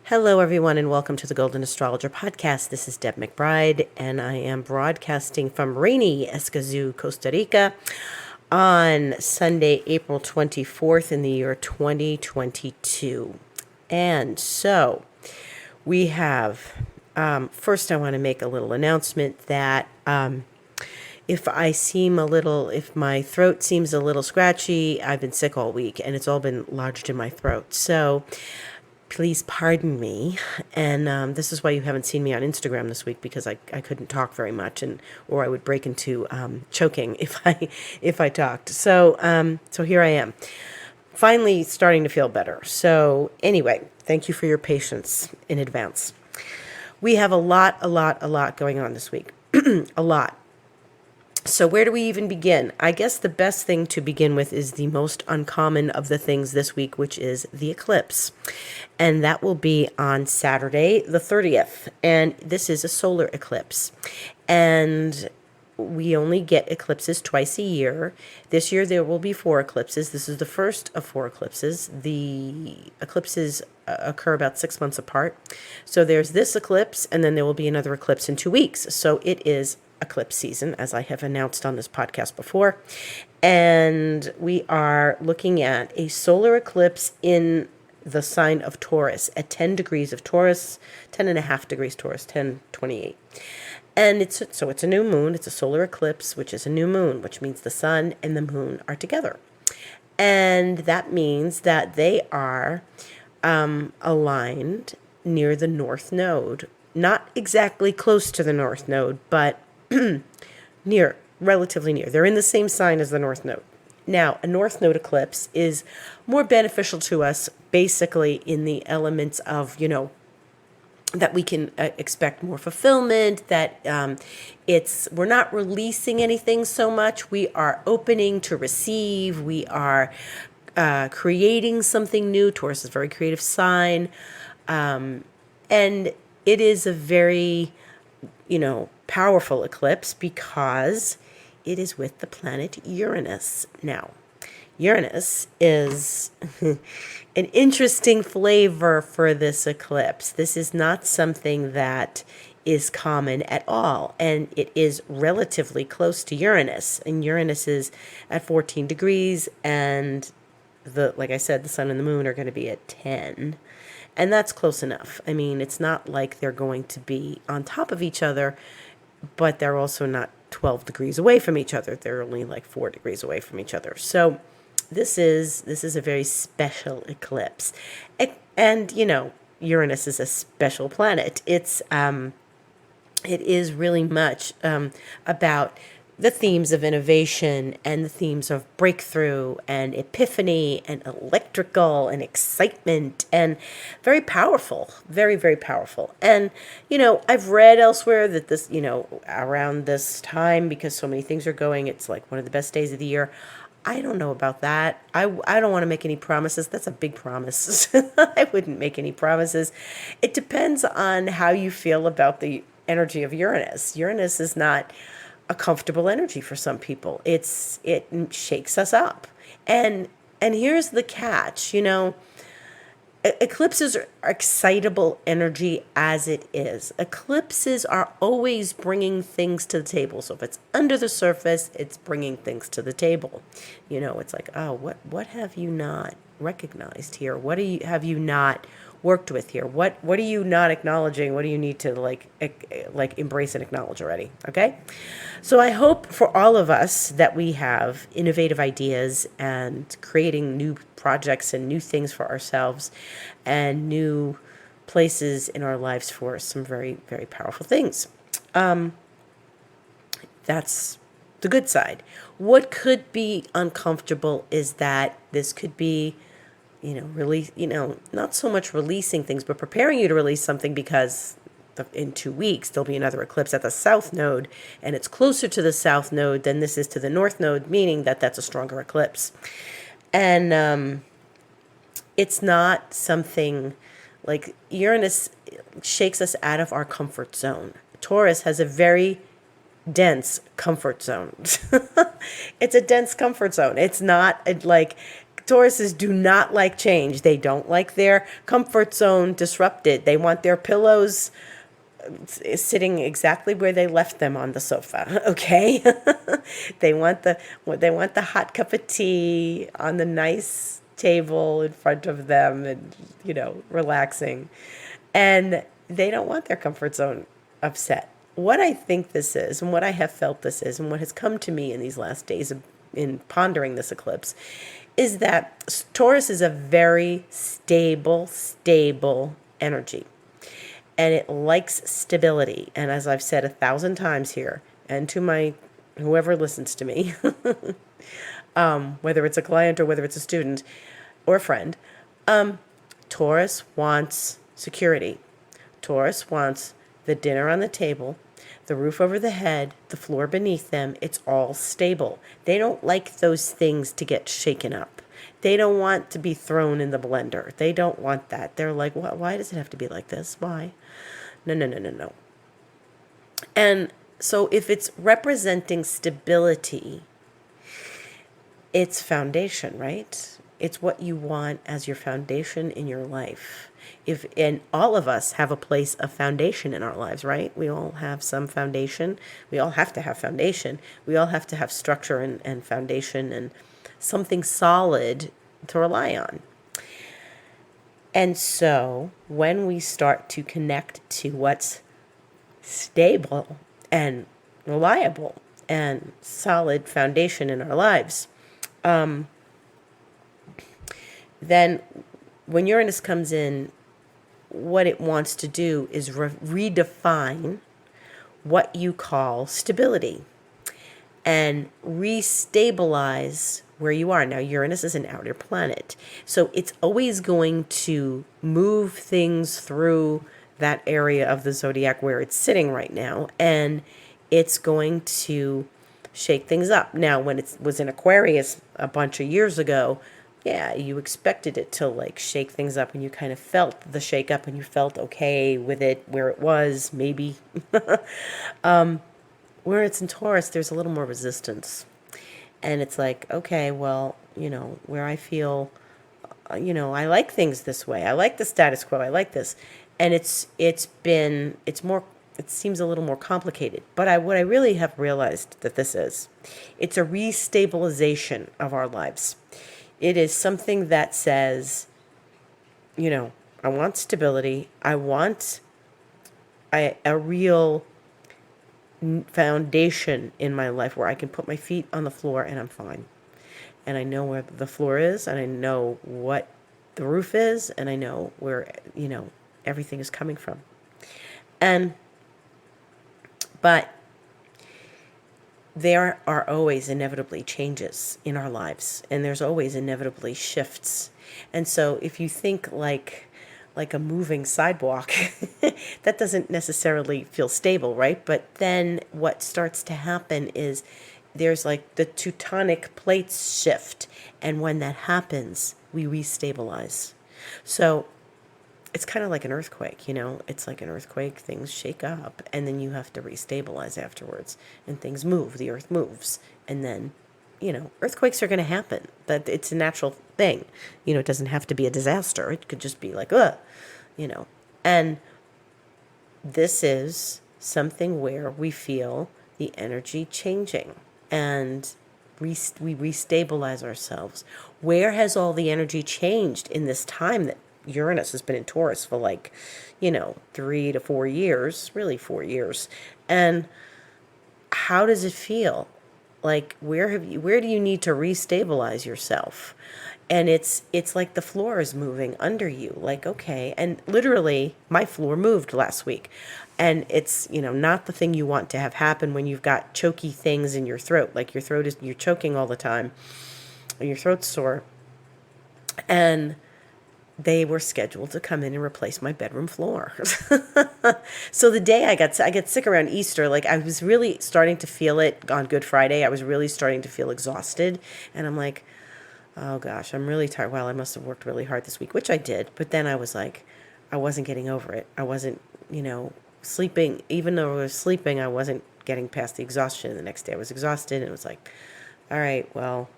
Hello, everyone, and welcome to the Golden Astrologer Podcast. This is Deb McBride, and I am broadcasting from rainy Escazú, Costa Rica, on Sunday, April 24th in the year 2022. And so we have, first, I want to make a little announcement that if my throat seems a little scratchy, I've been sick all week, and it's all been lodged in my throat. So please pardon me, and this is why you haven't seen me on Instagram this week, because I couldn't talk very much, or I would break into choking if I talked. So here I am, finally starting to feel better. So anyway, thank you for your patience in advance. We have a lot going on this week, a lot. So where do we even begin? I guess the best thing to begin with is the most uncommon of the things this week, which is the eclipse. And that will be on Saturday, the 30th. And this is a solar eclipse. And we only get eclipses twice a year. This year there will be 4 eclipses. This is the first of 4 eclipses. The eclipses occur about 6 months apart. So there's this eclipse, and then there will be another eclipse in 2 weeks. So it is eclipse season, as I have announced on this podcast before. And we are looking at a solar eclipse in the sign of Taurus at 10 degrees of Taurus, 10.5 degrees Taurus, 10:28. And it's a new moon. It's a solar eclipse, which is a new moon, which means the sun and the moon are together. And that means that they are aligned near the North Node. Not exactly close to the North Node, but relatively near. They're in the same sign as the North Node. Now, a North Node eclipse is more beneficial to us, basically, in the elements of, that we can expect more fulfillment, that we're not releasing anything so much. We are opening to receive. We are creating something new. Taurus is a very creative sign. And it is a very, powerful eclipse because it is with the planet Uranus. Now, Uranus is an interesting flavor for this eclipse. This is not something that is common at all, and it is relatively close to Uranus. And Uranus is at 14 degrees, and like I said, the sun and the moon are going to be at 10. And that's close enough. I mean, it's not like they're going to be on top of each other, but they're also not 12 degrees away from each other. They're only like 4 degrees away from each other. So this is a very special eclipse. And, Uranus is a special planet. It is really much about the themes of innovation and the themes of breakthrough and epiphany and electrical and excitement, and very powerful, very, very powerful. And, I've read elsewhere that this, around this time, because so many things are going, it's like one of the best days of the year. I don't know about that. I don't want to make any promises. That's a big promise. I wouldn't make any promises. It depends on how you feel about the energy of Uranus. Uranus is not a comfortable energy for some people. It shakes us up. And here's the catch, eclipses are excitable energy as it is. Eclipses are always bringing things to the table. So if it's under the surface, it's bringing things to the table. It's like, oh, what have you not recognized here? What have you not worked with here? What are you not acknowledging? What do you need to like embrace and acknowledge already? Okay. So I hope for all of us that we have innovative ideas and creating new projects and new things for ourselves and new places in our lives for some very, very powerful things. That's the good side. What could be uncomfortable is that this could be release, not so much releasing things, but preparing you to release something, because in 2 weeks, there'll be another eclipse at the South Node, and it's closer to the South Node than this is to the North Node, meaning that that's a stronger eclipse. And it's not something like Uranus shakes us out of our comfort zone. Taurus has a very dense comfort zone. It's a dense comfort zone. It's not like Tauruses do not like change. They don't like their comfort zone disrupted. They want their pillows sitting exactly where they left them on the sofa. Okay, they want the hot cup of tea on the nice table in front of them, and relaxing, and they don't want their comfort zone upset. What I think this is, and what I have felt this is, and what has come to me in these last days in pondering this eclipse, is that Taurus is a very stable energy. And it likes stability. And as I've said 1,000 times here, and to my whoever listens to me, whether it's a client or whether it's a student or a friend, Taurus wants security. Taurus wants the dinner on the table, the roof over the head, the floor beneath them. It's all stable. They don't like those things to get shaken up. They don't want to be thrown in the blender. They don't want that. They're like, why does it have to be like this? Why? No. And so if it's representing stability, it's foundation, right? It's what you want as your foundation in your life. And all of us have a place of foundation in our lives, right? We all have some foundation. We all have to have foundation. We all have to have structure and foundation and something solid to rely on. And so when we start to connect to what's stable and reliable and solid foundation in our lives, then when Uranus comes in, what it wants to do is redefine what you call stability and restabilize where you are. Now, Uranus is an outer planet, so it's always going to move things through that area of the zodiac where it's sitting right now, and it's going to shake things up. Now, when it was in Aquarius a bunch of years ago, yeah, you expected it to like shake things up, and you kind of felt the shake up, and you felt okay with it where it was, maybe. Where it's in Taurus, there's a little more resistance. And it's like, okay, well, where I feel, I like things this way. I like the status quo. I like this. And it seems a little more complicated. But what I really have realized that this is, it's a restabilization of our lives. It is something that says, I want stability. I want a real foundation in my life where I can put my feet on the floor and I'm fine. And I know where the floor is, and I know what the roof is, and I know where, everything is coming from. But there are always inevitably changes in our lives, and there's always inevitably shifts. And so if you think like a moving sidewalk, that doesn't necessarily feel stable, right? But then what starts to happen is there's like the tectonic plates shift, and when that happens, we restabilize. So it's kind of like an earthquake, it's like an earthquake, things shake up, and then you have to restabilize afterwards, and things move, the earth moves, and then, earthquakes are going to happen. That it's a natural thing. It doesn't have to be a disaster. It could just be like, and this is something where we feel the energy changing, and we restabilize ourselves. Where has all the energy changed in this time that Uranus has been in Taurus for 3 to 4 years, really 4 years? And how does it feel? Like, where do you need to restabilize yourself? And it's like the floor is moving under you. Like, okay. And literally my floor moved last week. And it's, not the thing you want to have happen when you've got choky things in your throat. Like you're choking all the time, or your throat's sore. And they were scheduled to come in and replace my bedroom floor. So the day I get sick around Easter, like I was really starting to feel it on Good Friday. I was really starting to feel exhausted. And I'm like, oh gosh, I'm really tired. Well, I must have worked really hard this week, which I did. But then I was like, I wasn't getting over it. I wasn't, sleeping. Even though I was sleeping, I wasn't getting past the exhaustion. The next day I was exhausted, and it was like, all right, well,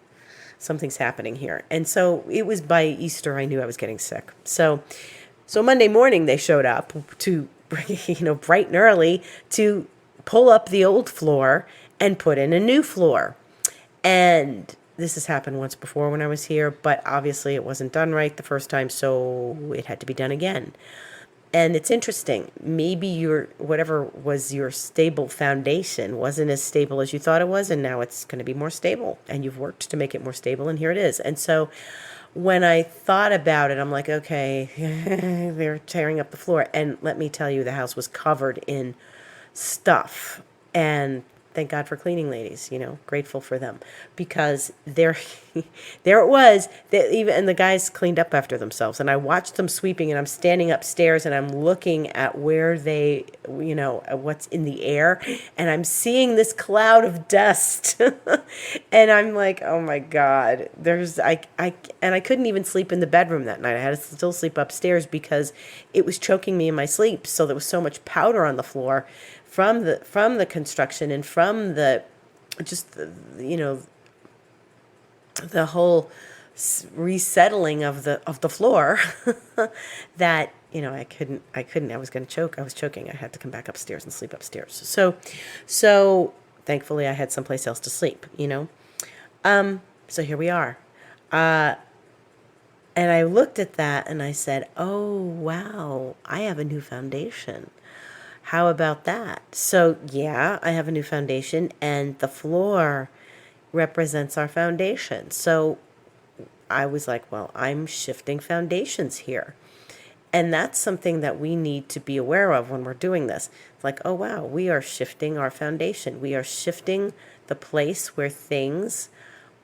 something's happening here. And so it was by Easter I knew I was getting sick. So Monday morning they showed up to, bright and early to pull up the old floor and put in a new floor. And this has happened once before when I was here, but obviously it wasn't done right the first time, so it had to be done again. And it's interesting. Maybe whatever was your stable foundation wasn't as stable as you thought it was, and now it's going to be more stable. And you've worked to make it more stable, and here it is. And so when I thought about it, I'm like, okay, they're tearing up the floor. And let me tell you, the house was covered in stuff. And thank God for cleaning ladies, grateful for them, because there it was. And the guys cleaned up after themselves, and I watched them sweeping, and I'm standing upstairs and I'm looking at where they, what's in the air, and I'm seeing this cloud of dust, and I'm like, oh my God, I couldn't even sleep in the bedroom that night. I had to still sleep upstairs because it was choking me in my sleep. So there was so much powder on the floor from the construction and from the whole resettling of the floor that I was going to choke. I was choking. I had to come back upstairs and sleep upstairs. So thankfully I had someplace else to sleep. So here we are. And I looked at that and I said, oh wow, I have a new foundation. How about that? So yeah, I have a new foundation, and the floor represents our foundation. So I was like, well, I'm shifting foundations here. And that's something that we need to be aware of when we're doing this. It's like, oh wow, we are shifting our foundation. We are shifting the place where things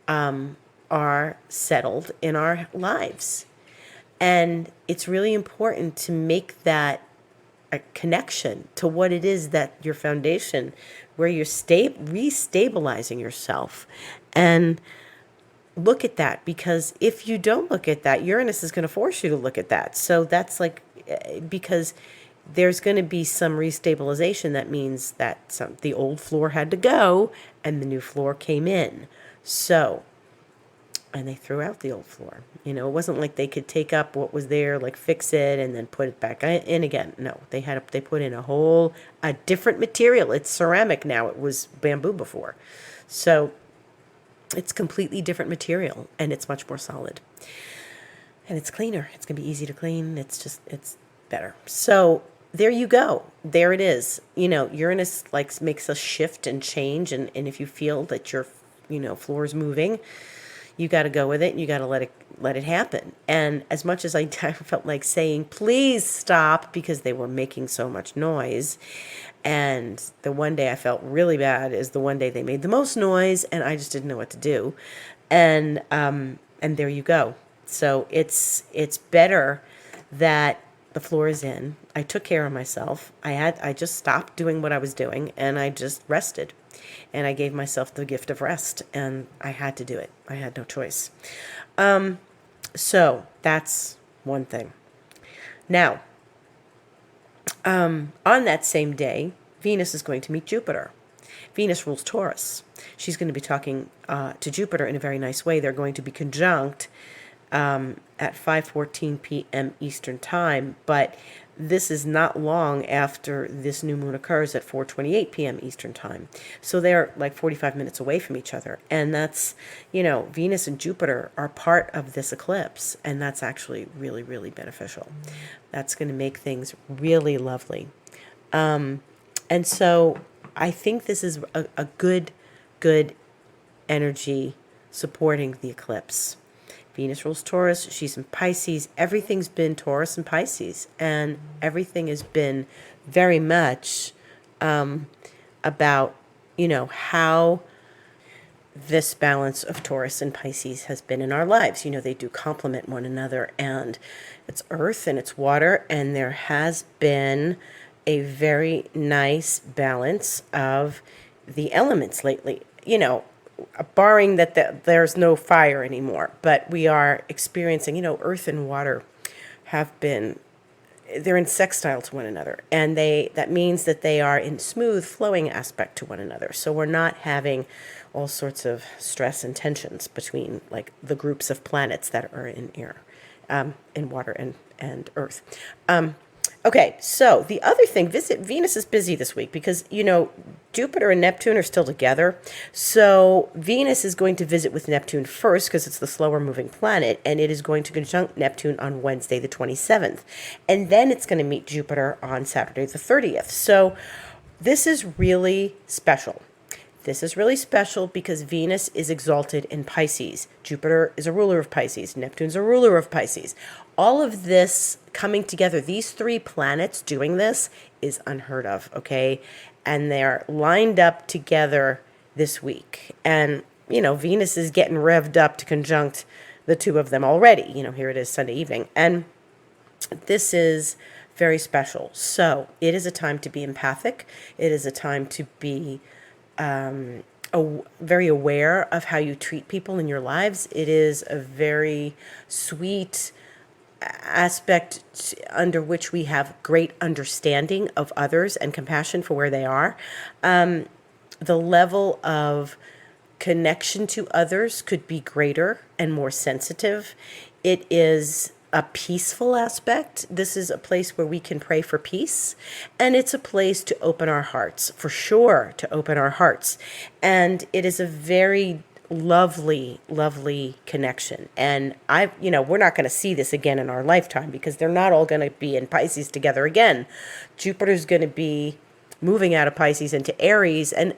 are settled in our lives. And it's really important to make that a connection to what it is that your foundation, where you're restabilizing yourself, and look at that, because if you don't look at that, Uranus is going to force you to look at that. So that's like, because there's going to be some restabilization. That means that the old floor had to go and the new floor came in. So, and they threw out the old floor. It wasn't like they could take up what was there, like fix it and then put it back in again. No, they put in a different material. It's ceramic now. It was bamboo before. So it's completely different material, and it's much more solid. And it's cleaner. It's going to be easy to clean. It's better. So there you go. There it is. Uranus makes us shift and change. And if you feel that your, floor is moving, you got to go with it, and you got to let it happen. And as much as I felt like saying, please stop, because they were making so much noise. And the one day I felt really bad is the one day they made the most noise, and I just didn't know what to do. And there you go. So it's better that the floor is in. I took care of myself. I just stopped doing what I was doing, and I just rested. And I gave myself the gift of rest, and I had to do it. I had no choice. So that's one thing. Now, on that same day, Venus is going to meet Jupiter. Venus rules Taurus. She's going to be talking to Jupiter in a very nice way. They're going to be conjunct at 5:14 p.m. Eastern Time, but this is not long after this new moon occurs at 4:28 p.m. Eastern Time. So they're like 45 minutes away from each other. And that's, Venus and Jupiter are part of this eclipse. And that's actually really, really beneficial. That's going to make things really lovely. And so I think this is a good energy supporting the eclipse. Venus rules Taurus. She's in Pisces. Everything's been Taurus and Pisces. And everything has been very much about, how this balance of Taurus and Pisces has been in our lives. They do complement one another. And it's earth and it's water. And there has been a very nice balance of the elements lately. Barring that there's no fire anymore, but we are experiencing, earth and water have been they're in sextile to one another, and that means that they are in smooth flowing aspect to one another. So we're not having all sorts of stress and tensions between like the groups of planets that are in air, in water and earth. Okay, so the other thing, Venus is busy this week because, Jupiter and Neptune are still together. So Venus is going to visit with Neptune first because it's the slower moving planet, and it is going to conjunct Neptune on Wednesday, the 27th. And then it's going to meet Jupiter on Saturday, the 30th. So this is really special. This is really special because Venus is exalted in Pisces. Jupiter is a ruler of Pisces. Neptune's a ruler of Pisces. All of this coming together, these three planets doing this is unheard of, okay? And they're lined up together this week. And, Venus is getting revved up to conjunct the two of them already. Here it is Sunday evening. And this is very special. So it is a time to be empathic. It is a time to be very aware of how you treat people in your lives. It is a very sweet aspect under which we have great understanding of others and compassion for where they are. The level of connection to others could be greater and more sensitive. It is a peaceful aspect. This is a place where we can pray for peace, and it's a place to open our hearts, for sure, to open our hearts. And it is a very lovely, lovely connection. And we're not going to see this again in our lifetime because they're not all going to be in Pisces together again. Jupiter's going to be moving out of Pisces into Aries, and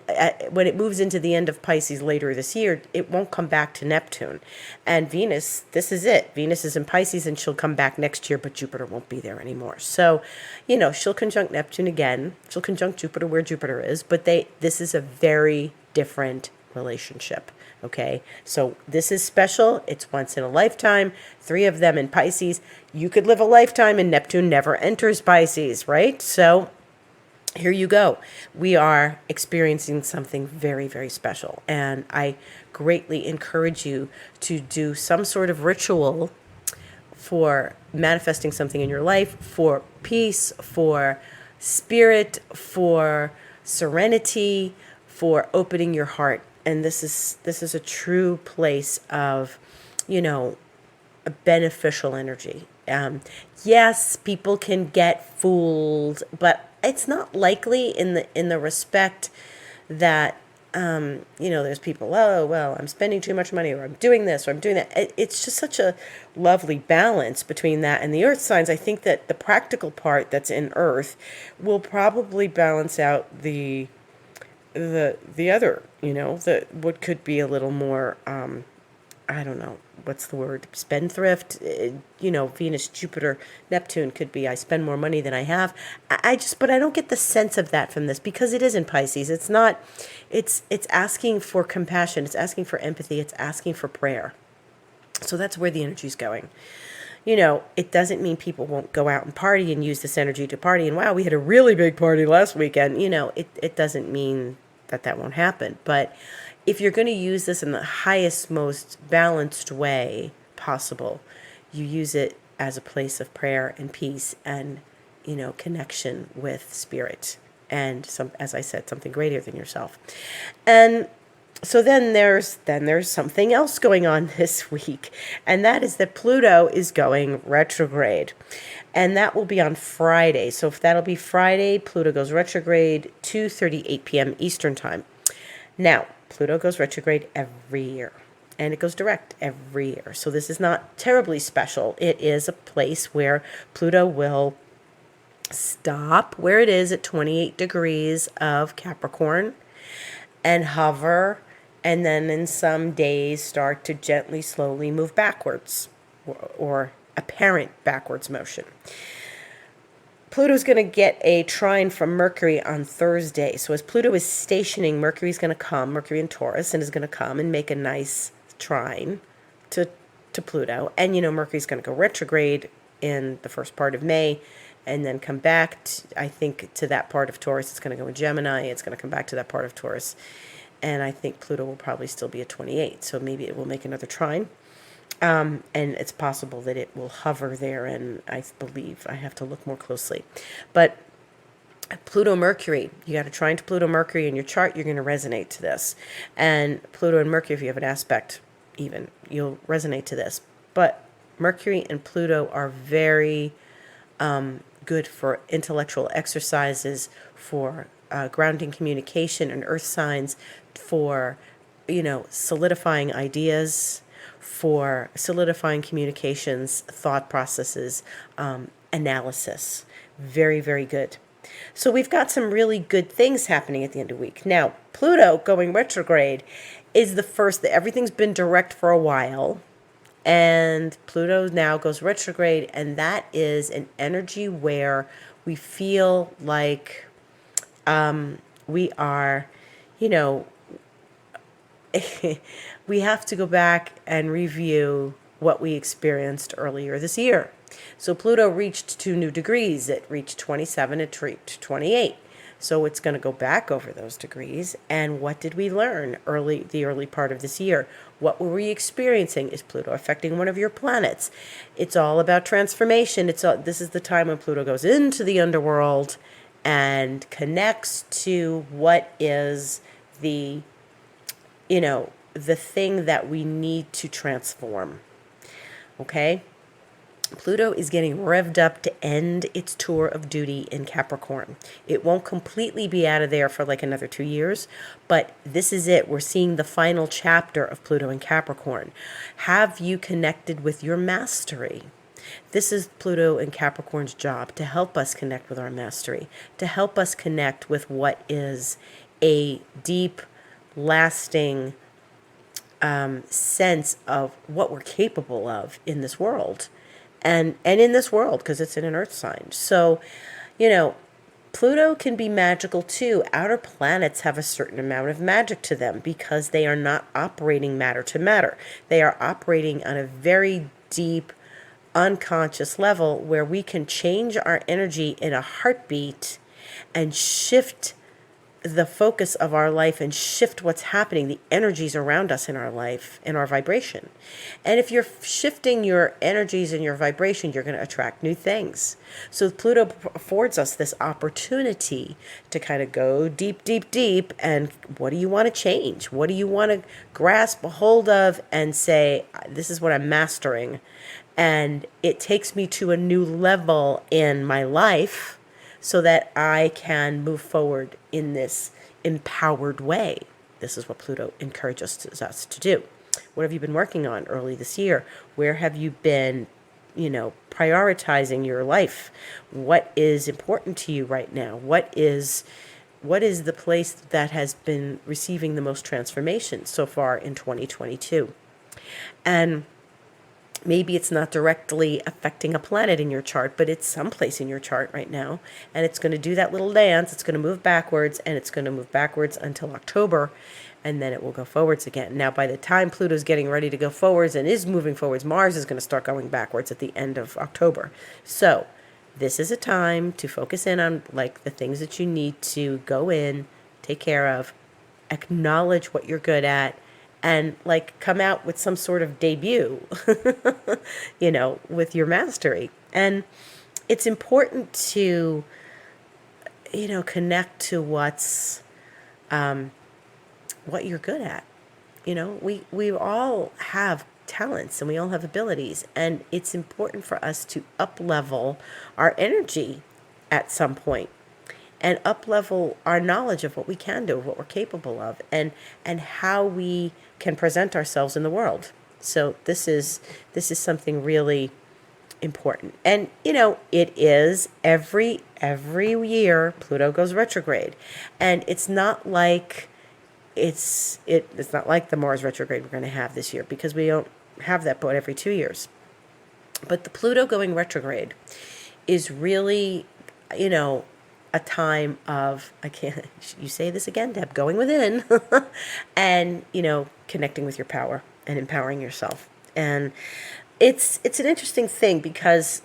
when it moves into the end of Pisces later this year, it won't come back to Neptune. And Venus, this is it. Venus is in Pisces, and she'll come back next year, but Jupiter won't be there anymore. So, she'll conjunct Neptune again. She'll conjunct Jupiter where Jupiter is, but this is a very different relationship. Okay, so this is special. It's once in a lifetime. 3 of them in Pisces. You could live a lifetime and Neptune never enters Pisces, right? So here you go. We are experiencing something very, very special. And I greatly encourage you to do some sort of ritual for manifesting something in your life, for peace, for spirit, for serenity, for opening your heart. And this is a true place of, a beneficial energy. Yes, people can get fooled, but it's not likely in the respect that there's people, oh well, I'm spending too much money, or I'm doing this, or I'm doing that. It's just such a lovely balance between that and the earth signs. I think that the practical part that's in earth will probably balance out the other, what could be a little more, I don't know, what's the word, spendthrift, Venus, Jupiter, Neptune could be, I spend more money than I have. But I don't get the sense of that from this because it is in Pisces. It's not, it's asking for compassion. It's asking for empathy. It's asking for prayer. So that's where the energy's going. It doesn't mean people won't go out and party and use this energy to party. And wow, we had a really big party last weekend. It doesn't mean that won't happen. But if you're going to use this in the highest, most balanced way possible, you use it as a place of prayer and peace and, connection with spirit and as I said, something greater than yourself. And so then there's something else going on this week, and that is that Pluto is going retrograde. And that will be on Friday. So if that'll be Friday, Pluto goes retrograde 2:38 p.m. Eastern Time. Now, Pluto goes retrograde every year, and it goes direct every year. So this is not terribly special. It is a place where Pluto will stop where it is at 28 degrees of Capricorn and hover, and then in some days start to gently, slowly move backwards, or apparent backwards motion. Pluto's going to get a trine from Mercury on Thursday. So as Pluto is stationing, Mercury in Taurus, and is going to come and make a nice trine to Pluto. And, Mercury's going to go retrograde in the first part of May and then come back, I think, to that part of Taurus. It's going to go in Gemini. It's going to come back to that part of Taurus. And I think Pluto will probably still be at 28. So maybe it will make another trine. And it's possible that it will hover there, and I believe I have to look more closely. But Pluto Mercury, you got a trine to Pluto Mercury in your chart, you're going to resonate to this. And Pluto and Mercury, if you have an aspect even, you'll resonate to this. But Mercury and Pluto are very good for intellectual exercises, for grounding communication and earth signs, for, solidifying ideas, for solidifying communications, thought processes, analysis. Very, very good. So we've got some really good things happening at the end of the week. Now, Pluto going retrograde is the first, everything's been direct for a while. And Pluto now goes retrograde, and that is an energy where we feel like we are, we have to go back and review what we experienced earlier this year. So Pluto reached 2 new degrees. It reached 27, it reached 28. So it's going to go back over those degrees. And what did we learn the early part of this year? What were we experiencing? Is Pluto affecting one of your planets? It's all about transformation. This is the time when Pluto goes into the underworld and connects to what is the thing that we need to transform. Okay? Pluto is getting revved up to end its tour of duty in Capricorn. It won't completely be out of there for like another 2 years, but this is it. We're seeing the final chapter of Pluto in Capricorn. Have you connected with your mastery? This is Pluto and Capricorn's job, to help us connect with our mastery, to help us connect with what is a deep, lasting sense of what we're capable of in this world. And in this world, because it's in an earth sign. So, Pluto can be magical too. Outer planets have a certain amount of magic to them because they are not operating matter to matter. They are operating on a very deep, unconscious level where we can change our energy in a heartbeat and shift the focus of our life and shift what's happening, the energies around us in our life, in our vibration. And if you're shifting your energies and your vibration, you're going to attract new things. So Pluto affords us this opportunity to kind of go deep, deep, deep. And what do you want to change? What do you want to grasp a hold of and say, this is what I'm mastering? And it takes me to a new level in my life so that I can move forward in this empowered way. This is what Pluto encourages us to do. What have you been working on early this year? Where have you been, prioritizing your life? What is important to you right now? What is the place that has been receiving the most transformation so far in 2022? And maybe it's not directly affecting a planet in your chart, but it's someplace in your chart right now. And it's going to do that little dance. It's going to move backwards, and it's going to move backwards until October, and then it will go forwards again. Now, by the time Pluto's getting ready to go forwards and is moving forwards, Mars is going to start going backwards at the end of October. So this is a time to focus in on like the things that you need to go in, take care of, acknowledge what you're good at, and like come out with some sort of debut, with your mastery. And it's important to, connect to what's, what you're good at. We all have talents and we all have abilities, and it's important for us to up-level our energy at some point and up-level our knowledge of what we can do, of what we're capable of, and how we can present ourselves in the world. So this is something really important. And it is every year Pluto goes retrograde, and it's not like it's not like the Mars retrograde we're going to have this year, because we don't have that but every 2 years. But the Pluto going retrograde is really, a time of, you say this again, Deb, going within and, connecting with your power and empowering yourself. And it's an interesting thing because,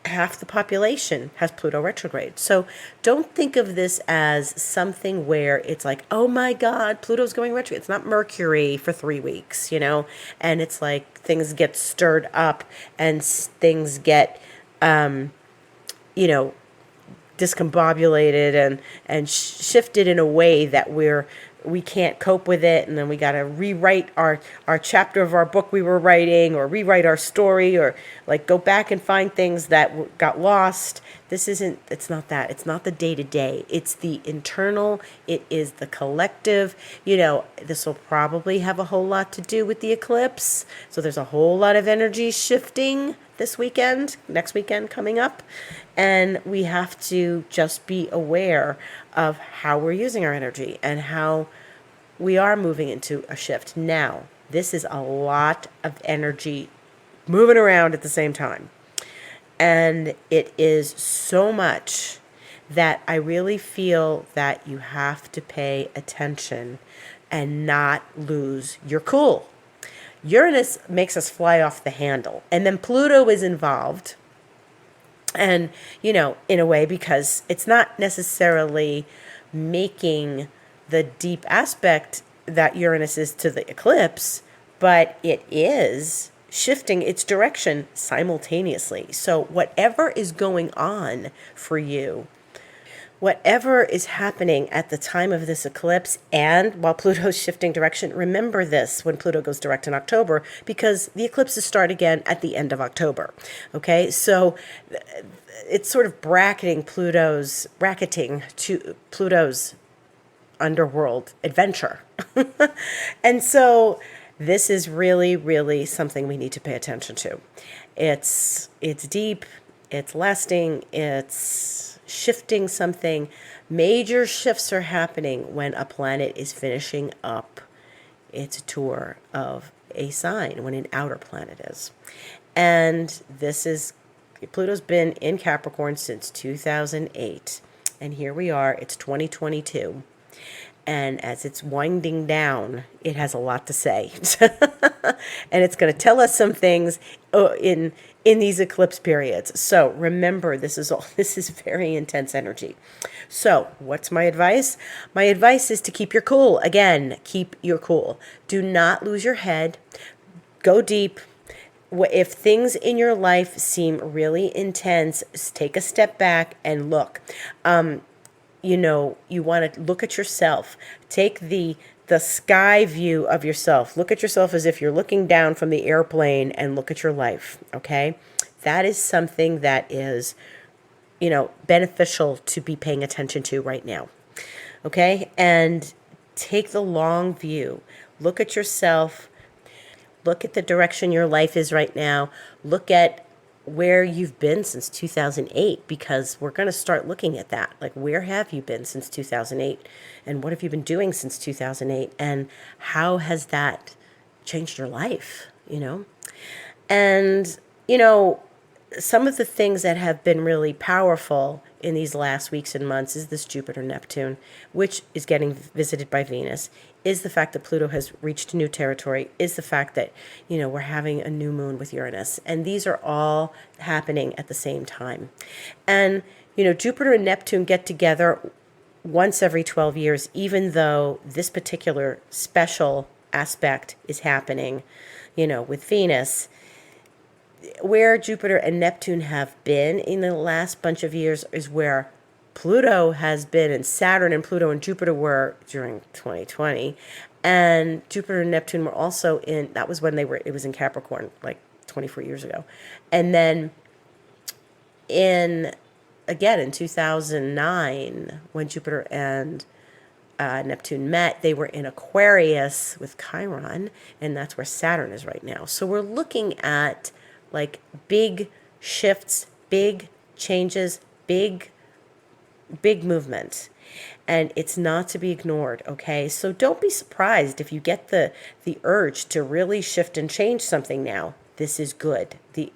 half the population has Pluto retrograde. So don't think of this as something where it's like, oh my God, Pluto's going retrograde. It's not Mercury for 3 weeks, and it's like things get stirred up and things get, you know, discombobulated and shifted in a way that we can't cope with it, and then we got to rewrite our chapter of our book we were writing, or rewrite our story, or like go back and find things that got lost. It's not that. It's not the day-to-day. It's the internal. It is the collective. This will probably have a whole lot to do with the eclipse. So there's a whole lot of energy shifting this weekend, next weekend coming up. And we have to just be aware of how we're using our energy and how we are moving into a shift. Now, this is a lot of energy moving around at the same time. And it is so much that I really feel that you have to pay attention and not lose your cool. Uranus makes us fly off the handle, and then Pluto is involved. And, in a way, because it's not necessarily making the deep aspect that Uranus is to the eclipse, but it is shifting its direction simultaneously. So whatever is going on for you, whatever is happening at the time of this eclipse and while Pluto's shifting direction, remember this when Pluto goes direct in October, because the eclipses start again at the end of October. Okay, so it's sort of bracketing to Pluto's underworld adventure. And so this is really, really something we need to pay attention to. It's deep, it's lasting, it's shifting something. Major shifts are happening when a planet is finishing up its tour of a sign, when an outer planet is. And Pluto's been in Capricorn since 2008. And here we are, it's 2022. And as it's winding down, it has a lot to say. And it's going to tell us some things in these eclipse periods. So remember, this is very intense energy. So what's my advice? My advice is to keep your cool. Again, keep your cool. Do not lose your head. Go deep. If things in your life seem really intense, take a step back and look. You want to look at yourself. Take the sky view of yourself. Look at yourself as if you're looking down from the airplane and look at your life, okay? That is something that is, beneficial to be paying attention to right now, okay? And take the long view. Look at yourself. Look at the direction your life is right now. Look at where you've been since 2008, because we're going to start looking at that. Like, where have you been since 2008? And what have you been doing since 2008? And how has that changed your life, And, some of the things that have been really powerful in these last weeks and months is this Jupiter-Neptune, which is getting visited by Venus, is the fact that Pluto has reached new territory, is the fact that, we're having a new moon with Uranus. And these are all happening at the same time. And, Jupiter and Neptune get together once every 12 years, even though this particular special aspect is happening, with Venus. Where Jupiter and Neptune have been in the last bunch of years is where Pluto has been, and Saturn and Pluto and Jupiter were during 2020. And Jupiter and Neptune were also that was when it was in Capricorn, like 24 years ago. And then in 2009, when Jupiter and Neptune met, they were in Aquarius with Chiron, and that's where Saturn is right now. So we're looking at like big shifts, big changes, big movement. And it's not to be ignored, okay? So don't be surprised if you get the urge to really shift and change something now. This is good. The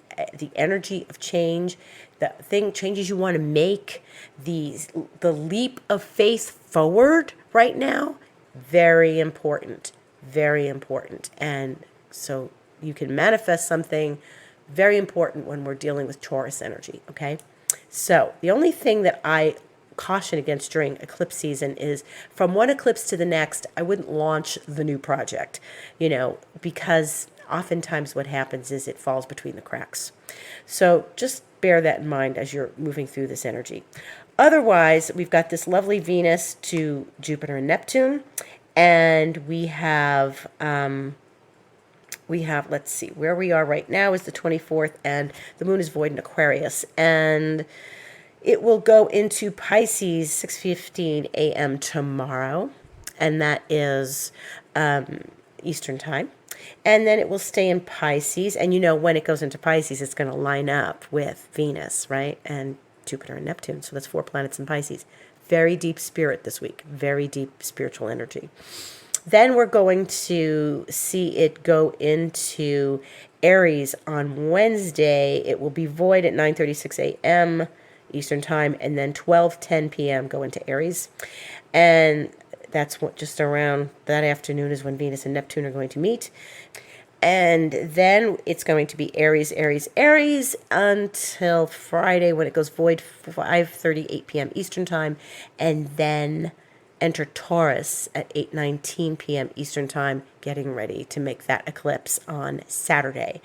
energy of change, the changes you want to make, the leap of faith forward right now, very important, very important. And so you can manifest something Very important when we're dealing with Taurus energy, okay? So the only thing that I caution against during eclipse season is from one eclipse to the next, I wouldn't launch the new project, because oftentimes what happens is it falls between the cracks. So just bear that in mind as you're moving through this energy. Otherwise, we've got this lovely Venus to Jupiter and Neptune, and we have, let's see, where we are right now is the 24th, and the moon is void in Aquarius, and it will go into Pisces 6:15 a.m. tomorrow, and that is Eastern time. And then it will stay in Pisces, and when it goes into Pisces, it's going to line up with Venus, right? And Jupiter and Neptune, so that's 4 planets in Pisces. Very deep spirit this week, very deep spiritual energy. Then we're going to see it go into Aries on Wednesday. It will be void at 9:36 a.m. Eastern time, and then 12:10 p.m. go into Aries. And that's what just around that afternoon is when Venus and Neptune are going to meet. And then it's going to be Aries, Aries, Aries until Friday when it goes void 5:38 p.m. Eastern time, and then enter Taurus at 8:19 p.m. Eastern time, getting ready to make that eclipse on Saturday.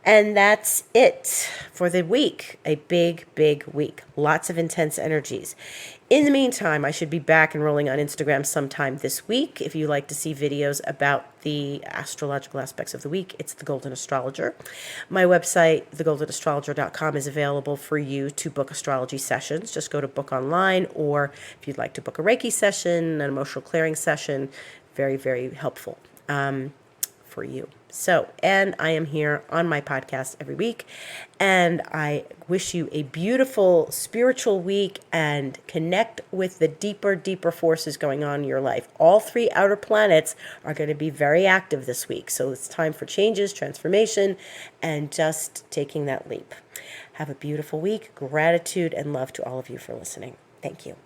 And that's it for the week. A big, big week. Lots of intense energies. In the meantime, I should be back and rolling on Instagram sometime this week. If you like to see videos about the astrological aspects of the week, it's The Golden Astrologer. My website, thegoldenastrologer.com, is available for you to book astrology sessions. Just go to book online, or if you'd like to book a Reiki session, an emotional clearing session, very, very helpful for you. So, and I am here on my podcast every week, and I wish you a beautiful spiritual week and connect with the deeper, deeper forces going on in your life. All 3 outer planets are going to be very active this week, so it's time for changes, transformation, and just taking that leap. Have a beautiful week. Gratitude and love to all of you for listening. Thank you.